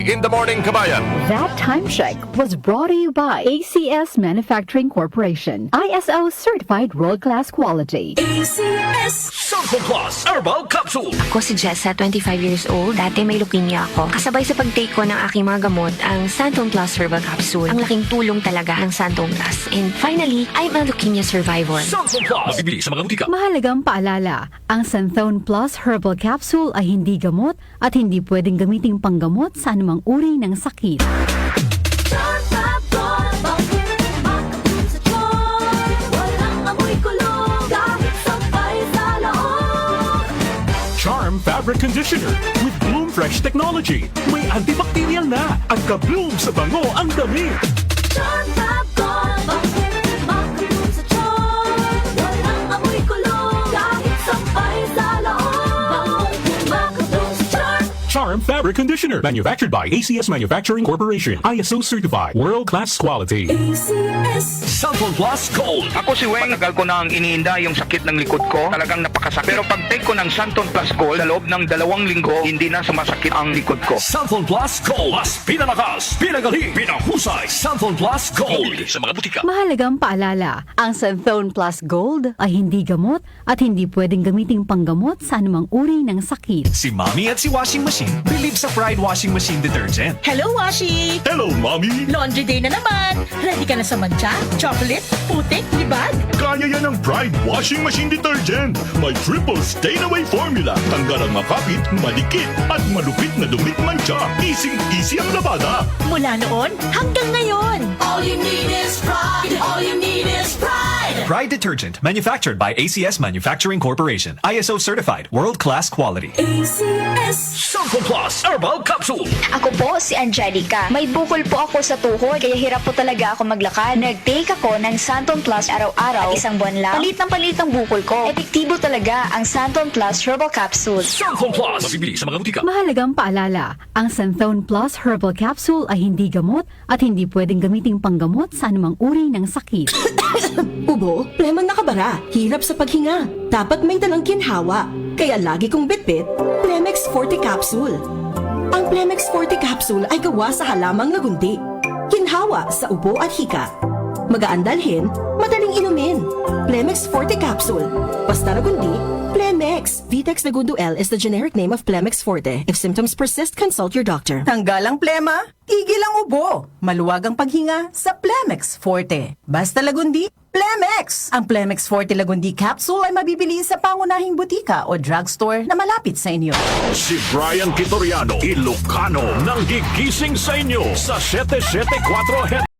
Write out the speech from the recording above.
In the morning, kabayan. That time check was brought to you by ACS Manufacturing Corporation. ISO certified world-class quality. Santon Plus Herbal Capsule. Ako si Jessa, 25 years old. Dati may leukemia ako. Kasabay sa pag-take ko ng aking mga gamot, ang Santon Plus Herbal Capsule. Ang laking tulong talaga ng Santon Plus. And finally, I'm a leukemia survivor. Santon Plus. Mabibili sa mga butika. Mahalagang paalala, ang Santhone Plus Herbal Capsule ay hindi gamot at hindi pwedeng gamiting panggamot sa anumang uri ng sakit. Charm Fabric Conditioner with Bloom Fresh Technology. May antibacterial na at ka-bloom sa bango ang damit. Charm Fabric Conditioner. Manufactured by ACS Manufacturing Corporation. ISO certified. World-class quality. Santon Plus Gold. Ako si Weng, matagal ko na ang iniinda yung sakit ng likod ko. Talagang napakasakit. Pero pag take ko ng Santon Plus Gold, sa loob ng 2 linggo, hindi na sumasakit ang likod ko. Santon Plus Gold. Mas pinalakas, pinagaling, pinahusay. Santon Plus Gold. Mabibili sa mga butika. Mahalagang paalala, ang Santhone Plus Gold ay hindi gamot at hindi pwedeng gamiting panggamot sa anumang uri ng sakit. Si Mommy at si Washing Machine believe sa Pride Washing Machine Detergent. Hello, Washi! Hello, Mommy! Laundry day na naman! Ready ka na sa mancha, chocolate, putik, libag? Kaya yan ang Pride Washing Machine Detergent. May triple stain-away formula. Tanggal ang makapit, malikit, at malupit na dumit mancha. Easy ang labada. Mula noon hanggang ngayon! All you need is pride! All you need is pride! Pride Detergent, manufactured by ACS Manufacturing Corporation. ISO certified, world-class quality. Santon Plus Herbal Capsule. Ako po si Angelica. May bukol po ako sa tuhod, kaya hirap po talaga ako maglakad. Nag-take ako ng Santon Plus araw-araw at isang buwan lang. Palit ang bukol ko. Epektibo talaga ang Santon Plus Herbal Capsule. Santon Plus. Mabibili sa mga butika. Mahalagang paalala, ang Santhone Plus Herbal Capsule ay hindi gamot at hindi pwedeng gamiting panggamot sa anumang uri ng sakit. Ubo, lemang nakabara, hirap sa paghinga. Dapat may dalang ginhawa. Kaya lagi kong bitbit, Plemex Forte Capsule. Ang Plemex Forte Capsule ay gawa sa halamang lagundi. Ginhawa sa ubo at hika. Magaan dalhin, madaling inumin. Plemex Forte Capsule. Basta lagundi, Plemex. Vitex Segundo L is the generic name of Plemex Forte. If symptoms persist, consult your doctor. Tanggal ang plema, tigil ang ubo. Maluwag ang paghinga sa Plemex Forte. Basta lagundi, Plemex! Ang Plemex Forte Lagundi Capsule ay mabibili sa pangunahing butika o drugstore na malapit sa inyo. Si Brian Kitoriano, Ilocano, nang gigising sa inyo sa 774